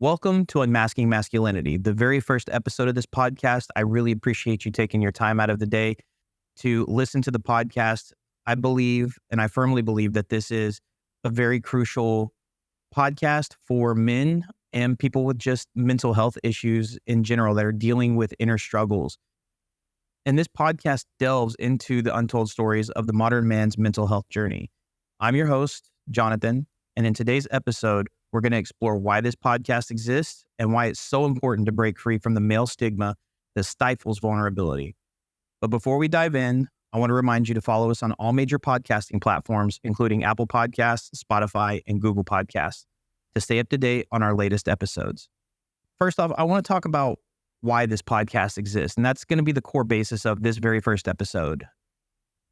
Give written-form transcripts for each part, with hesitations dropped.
Welcome to Unmasking Masculinity, the very first episode of this podcast. I really appreciate you taking your time out of the day to listen to the podcast. I believe, and I firmly believe, that this is a very crucial podcast for men and people with just mental health issues in general that are dealing with inner struggles. And this podcast delves into the untold stories of the modern man's mental health journey. I'm your host, Jonathon, and in today's episode, we're going to explore why this podcast exists and why it's so important to break free from the male stigma that stifles vulnerability. But before we dive in, I want to remind you to follow us on all major podcasting platforms, including Apple Podcasts, Spotify, and Google Podcasts, to stay up to date on our latest episodes. First off, I want to talk about why this podcast exists, and that's going to be the core basis of this very first episode,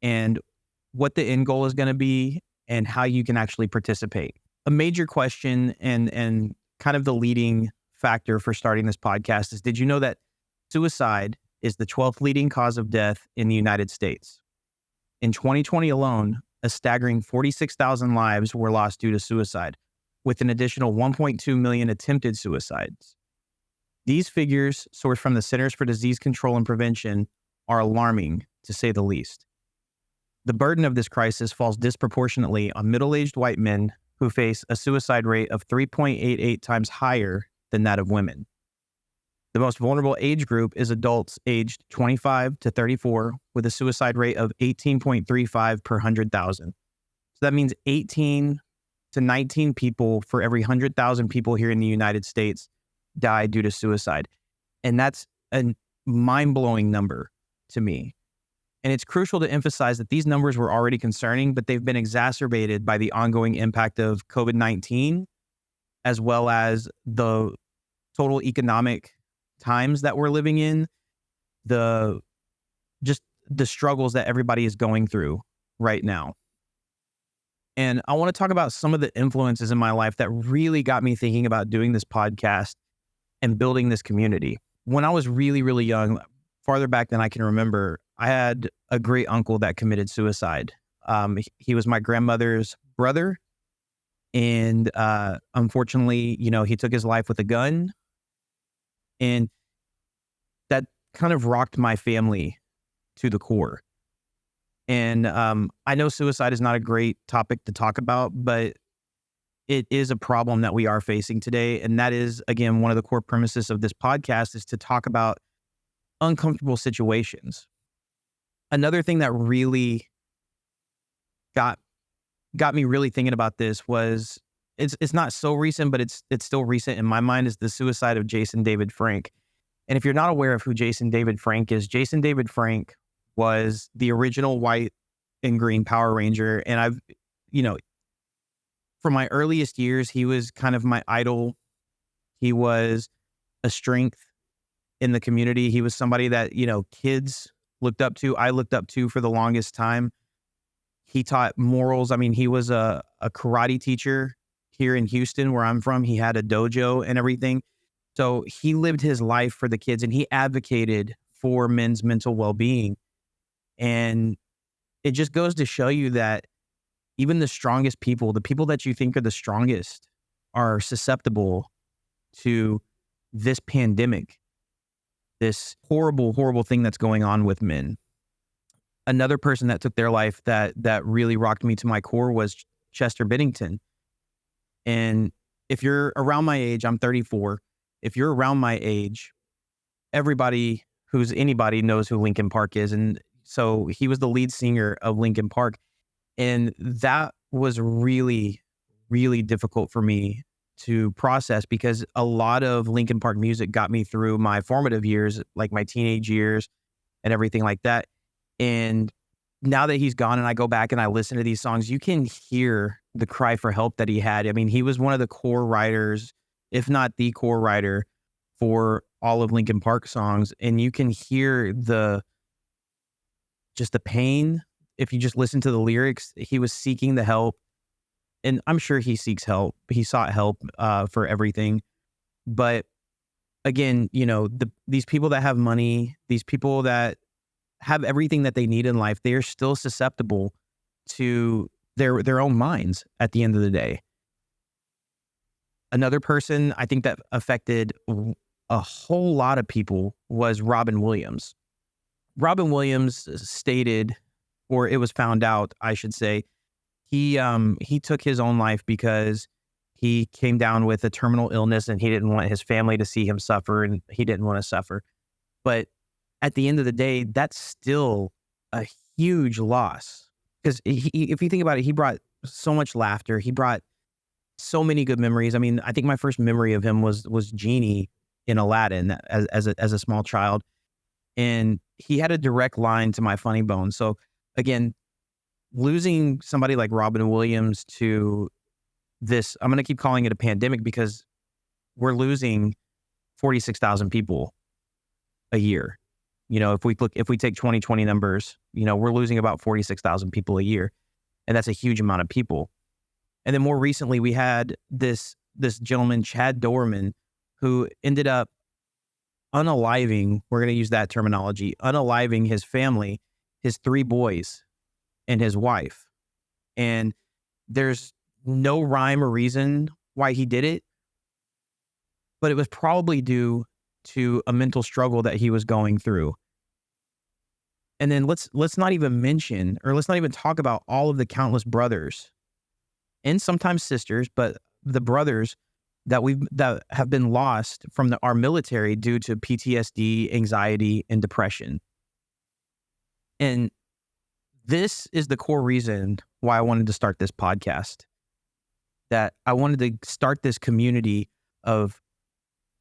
and what the end goal is going to be and how you can actually participate. A major question and kind of the leading factor for starting this podcast is, did you know that suicide is the 12th leading cause of death in the United States? In 2020 alone, a staggering 46,000 lives were lost due to suicide, with an additional 1.2 million attempted suicides. These figures, sourced from the Centers for Disease Control and Prevention, are alarming, to say the least. The burden of this crisis falls disproportionately on middle-aged white men who face a suicide rate of 3.88 times higher than that of women. The most vulnerable age group is adults aged 25 to 34, with a suicide rate of 18.35 per 100,000. So that means 18 to 19 people for every 100,000 people here in the United States die due to suicide. And that's a mind-blowing number to me. And it's crucial to emphasize that these numbers were already concerning, but they've been exacerbated by the ongoing impact of COVID-19, as well as the total economic times that we're living in, the struggles that everybody is going through right now. And I want to talk about some of the influences in my life that really got me thinking about doing this podcast and building this community. When I was really, really young, farther back than I can remember, I had a great uncle that committed suicide. He was my grandmother's brother. And unfortunately, he took his life with a gun. And that kind of rocked my family to the core. And I know suicide is not a great topic to talk about, but it is a problem that we are facing today. And that is, again, one of the core premises of this podcast, is to talk about uncomfortable situations. Another thing that really got me really thinking about this was, it's not so recent, but it's still recent in my mind, is the suicide of Jason David Frank. And if you're not aware of who Jason David Frank is, Jason David Frank was the original white and green Power Ranger. And from my earliest years, he was kind of my idol. He was a strength in the community. He was somebody that, kids looked up to. I looked up to for the longest time. He taught morals. I mean, he was a karate teacher here in Houston, where I'm from. He had a dojo and everything. So he lived his life for the kids, and he advocated for men's mental well-being. And it just goes to show you that even the strongest people, the people that you think are the strongest, are susceptible to this pandemic, this horrible, horrible thing that's going on with men. Another person that took their life that really rocked me to my core was Chester Bennington. And if you're around my age, I'm 34. If you're around my age, everybody who's anybody knows who Linkin Park is. And so he was the lead singer of Linkin Park. And that was really, really difficult for me to process, because a lot of Linkin Park music got me through my formative years, like my teenage years and everything like that. And now that he's gone and I go back and I listen to these songs, you can hear the cry for help that he had. I mean, he was one of the core writers, if not the core writer, for all of Linkin Park songs. And you can hear just the pain. If you just listen to the lyrics, he was seeking the help. And I'm sure he seeks help. He sought help for everything. But again, these people that have money, these people that have everything that they need in life, they are still susceptible to their own minds at the end of the day. Another person I think that affected a whole lot of people was Robin Williams. Robin Williams stated, or it was found out, I should say, he took his own life because he came down with a terminal illness and he didn't want his family to see him suffer, and he didn't want to suffer. But at the end of the day, that's still a huge loss. Because if you think about it, he brought so much laughter. He brought so many good memories. I mean, I think my first memory of him was Genie in Aladdin as a small child. And he had a direct line to my funny bone. So again, losing somebody like Robin Williams to this, I'm going to keep calling it a pandemic because we're losing 46,000 people a year. If we take 2020 numbers, we're losing about 46,000 people a year. And that's a huge amount of people. And then more recently, we had this gentleman, Chad Dorman, who ended up unaliving, we're going to use that terminology, unaliving his family, his 3 boys, and his wife. And there's no rhyme or reason why he did it, but it was probably due to a mental struggle that he was going through. And then let's not even mention, or let's not even talk about all of the countless brothers and sometimes sisters, but the brothers that have been lost from our military due to PTSD, anxiety, and depression. And this is the core reason why I wanted to start this podcast. That I wanted to start this community of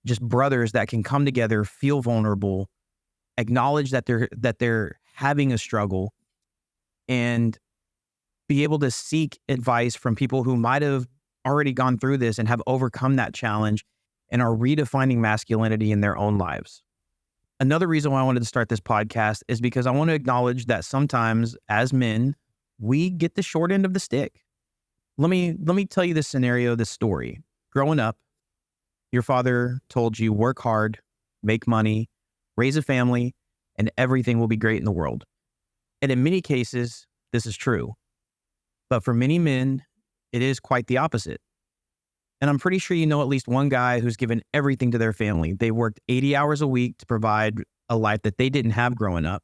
just brothers that can come together, feel vulnerable, acknowledge that they're having a struggle, and be able to seek advice from people who might have already gone through this and have overcome that challenge and are redefining masculinity in their own lives. Another reason why I wanted to start this podcast is because I want to acknowledge that sometimes as men, we get the short end of the stick. Let me tell you this scenario, this story. Growing up, your father told you work hard, make money, raise a family, and everything will be great in the world. And in many cases, this is true. But for many men, it is quite the opposite. And I'm pretty sure you know at least one guy who's given everything to their family. They worked 80 hours a week to provide a life that they didn't have growing up.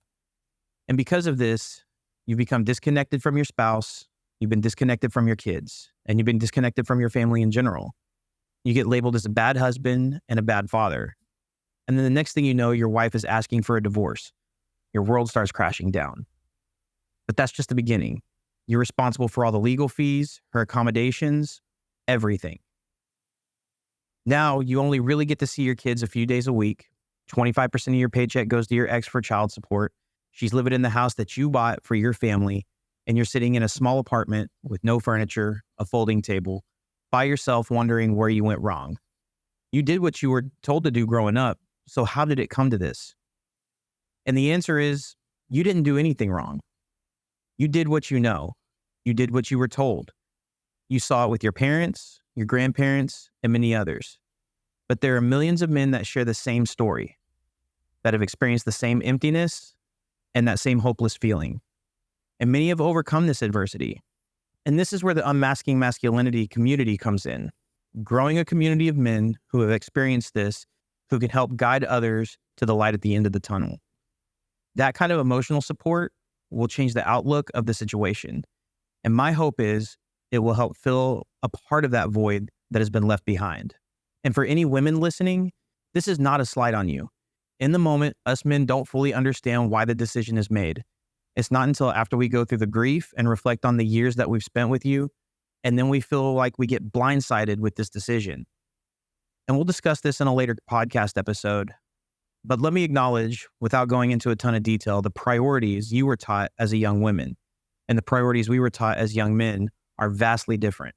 And because of this, you've become disconnected from your spouse, you've been disconnected from your kids, and you've been disconnected from your family in general. You get labeled as a bad husband and a bad father. And then the next thing you know, your wife is asking for a divorce. Your world starts crashing down. But that's just the beginning. You're responsible for all the legal fees, her accommodations, everything. Now you only really get to see your kids a few days a week. 25% of your paycheck goes to your ex for child support. She's living in the house that you bought for your family, and you're sitting in a small apartment with no furniture, a folding table, by yourself wondering where you went wrong. You did what you were told to do growing up, so how did it come to this? And the answer is, you didn't do anything wrong. You did what you know. You did what you were told. You saw it with your parents, your grandparents, and many others. But there are millions of men that share the same story, that have experienced the same emptiness and that same hopeless feeling. And many have overcome this adversity. And this is where the Unmasking Masculinity community comes in. Growing a community of men who have experienced this, who can help guide others to the light at the end of the tunnel. That kind of emotional support will change the outlook of the situation. And my hope is it will help fill a part of that void that has been left behind. And for any women listening, this is not a slight on you. In the moment, us men don't fully understand why the decision is made. It's not until after we go through the grief and reflect on the years that we've spent with you, and then we feel like we get blindsided with this decision. And we'll discuss this in a later podcast episode. But let me acknowledge, without going into a ton of detail, the priorities you were taught as a young woman and the priorities we were taught as young men are vastly different.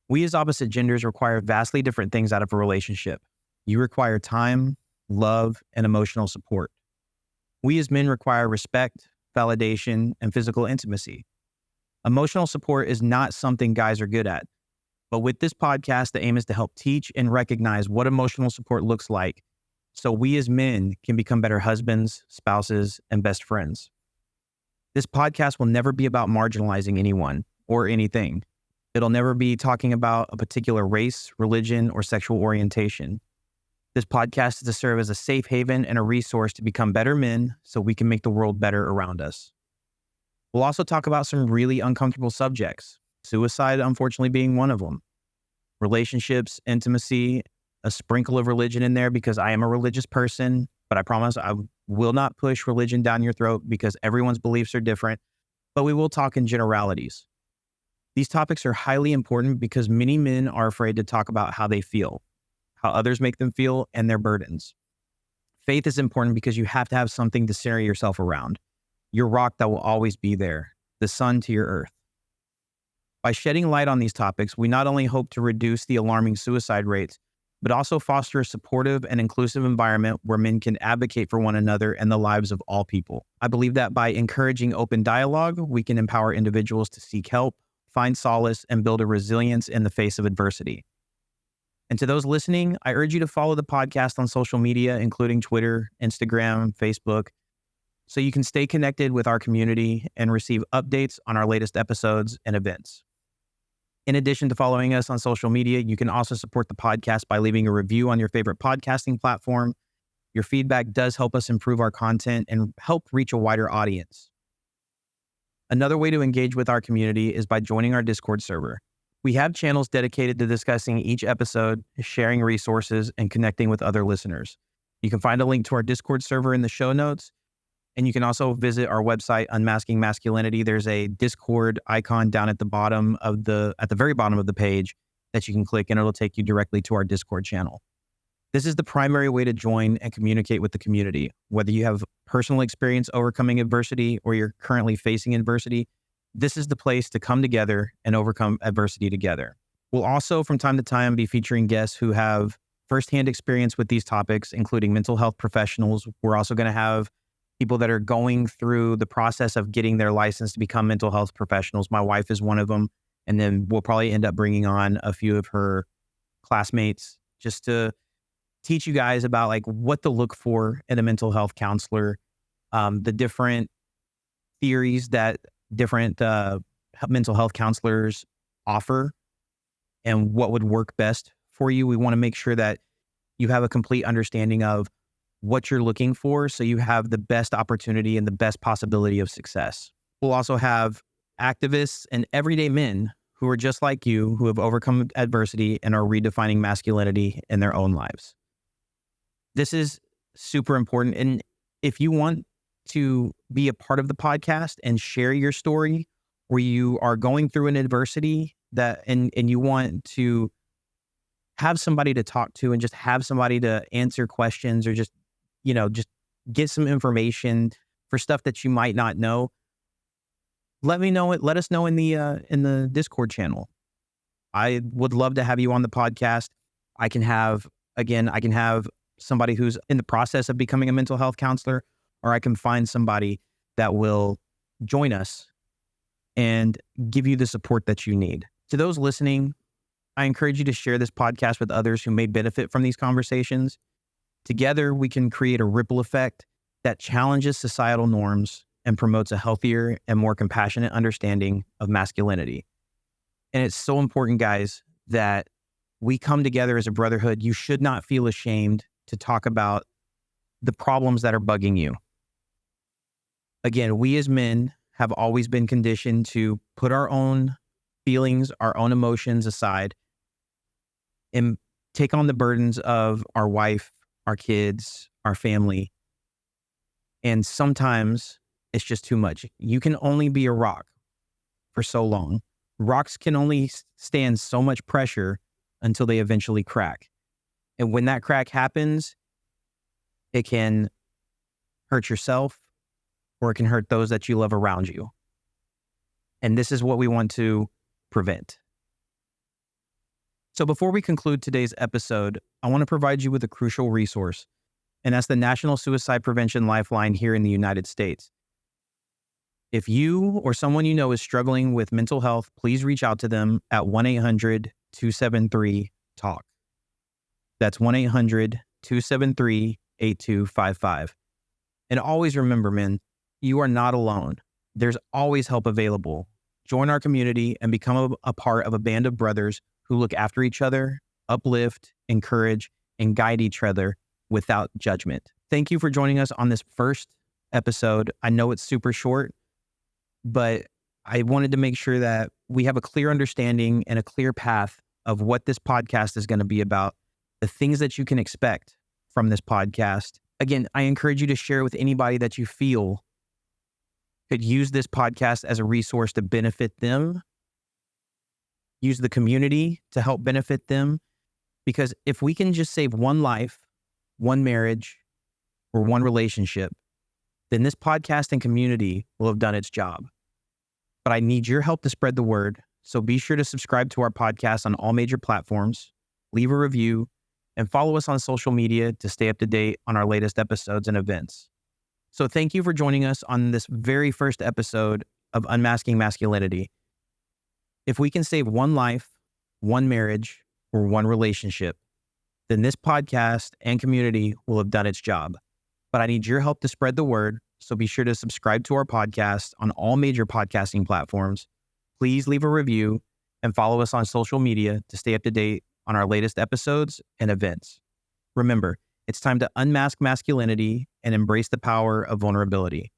We as opposite genders require vastly different things out of a relationship. You require time, love, and emotional support. We as men require respect, validation, and physical intimacy. Emotional support is not something guys are good at. But with this podcast, the aim is to help teach and recognize what emotional support looks like so we as men can become better husbands, spouses, and best friends. This podcast will never be about marginalizing anyone or anything. It'll never be talking about a particular race, religion, or sexual orientation. This podcast is to serve as a safe haven and a resource to become better men so we can make the world better around us. We'll also talk about some really uncomfortable subjects, suicide unfortunately being one of them, relationships, intimacy, a sprinkle of religion in there because I am a religious person, but I promise I will not push religion down your throat because everyone's beliefs are different, but we will talk in generalities. These topics are highly important because many men are afraid to talk about how they feel, how others make them feel, and their burdens. Faith is important because you have to have something to center yourself around, your rock that will always be there, the sun to your earth. By shedding light on these topics, we not only hope to reduce the alarming suicide rates, but also foster a supportive and inclusive environment where men can advocate for one another and the lives of all people. I believe that by encouraging open dialogue, we can empower individuals to seek help, find solace, and build a resilience in the face of adversity. And to those listening, I urge you to follow the podcast on social media, including Twitter, Instagram, Facebook, so you can stay connected with our community and receive updates on our latest episodes and events. In addition to following us on social media, you can also support the podcast by leaving a review on your favorite podcasting platform. Your feedback does help us improve our content and help reach a wider audience. Another way to engage with our community is by joining our Discord server. We have channels dedicated to discussing each episode, sharing resources, and connecting with other listeners. You can find a link to our Discord server in the show notes. And you can also visit our website, Unmasking Masculinity. There's a Discord icon down at the very bottom of the page that you can click, and it'll take you directly to our Discord channel. This is the primary way to join and communicate with the community. Whether you have personal experience overcoming adversity or you're currently facing adversity, this is the place to come together and overcome adversity together. We'll also, from time to time, be featuring guests who have firsthand experience with these topics, including mental health professionals. We're also going to have people that are going through the process of getting their license to become mental health professionals. My wife is one of them. And then we'll probably end up bringing on a few of her classmates just to teach you guys about like what to look for in a mental health counselor, the different theories that different mental health counselors offer and what would work best for you. We want to make sure that you have a complete understanding of what you're looking for so you have the best opportunity and the best possibility of success. We'll also have activists and everyday men who are just like you, who have overcome adversity and are redefining masculinity in their own lives. This is super important. And if you want to be a part of the podcast and share your story where you are going through an adversity and you want to have somebody to talk to and just have somebody to answer questions or just get some information for stuff that you might not know, let us know in the Discord channel. I would love to have you on the podcast. I can have somebody who's in the process of becoming a mental health counselor, or I can find somebody that will join us and give you the support that you need. To those listening, I encourage you to share this podcast with others who may benefit from these conversations. Together, we can create a ripple effect that challenges societal norms and promotes a healthier and more compassionate understanding of masculinity. And it's so important, guys, that we come together as a brotherhood. You should not feel ashamed to talk about the problems that are bugging you. Again, we as men have always been conditioned to put our own feelings, our own emotions aside and take on the burdens of our wife, our kids, our family. And sometimes it's just too much. You can only be a rock for so long. Rocks can only stand so much pressure until they eventually crack. And when that crack happens, It can hurt yourself, or it can hurt those that you love around you. And this is what we want to prevent. So before we conclude today's episode, I want to provide you with a crucial resource, and that's the National Suicide Prevention Lifeline here in the United States. If you or someone you know is struggling with mental health, please reach out to them at 1-800-273-TALK. That's 1-800-273-8255. And always remember, men, you are not alone. There's always help available. Join our community and become a part of a band of brothers who look after each other, uplift, encourage, and guide each other without judgment. Thank you for joining us on this first episode. I know it's super short, but I wanted to make sure that we have a clear understanding and a clear path of what this podcast is going to be about, the things that you can expect from this podcast. Again, I encourage you to share with anybody that you feel could use this podcast as a resource to benefit them. Use the community to help benefit them. Because if we can just save one life, one marriage, or one relationship, then this podcast and community will have done its job. But I need your help to spread the word. So be sure to subscribe to our podcast on all major platforms, leave a review, and follow us on social media to stay up to date on our latest episodes and events. So thank you for joining us on this very first episode of Unmasking Masculinity. If we can save one life, one marriage, or one relationship, then this podcast and community will have done its job. But I need your help to spread the word. So be sure to subscribe to our podcast on all major podcasting platforms. Please leave a review and follow us on social media to stay up to date on our latest episodes and events. Remember, it's time to unmask masculinity and embrace the power of vulnerability.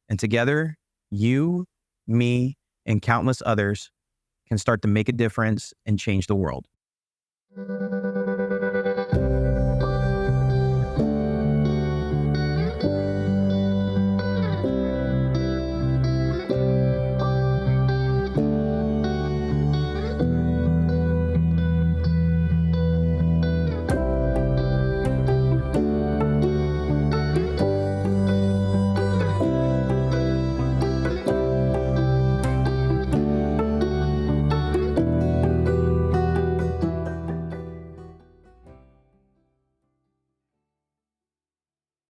And together, you, me, and countless others can start to make a difference and change the world.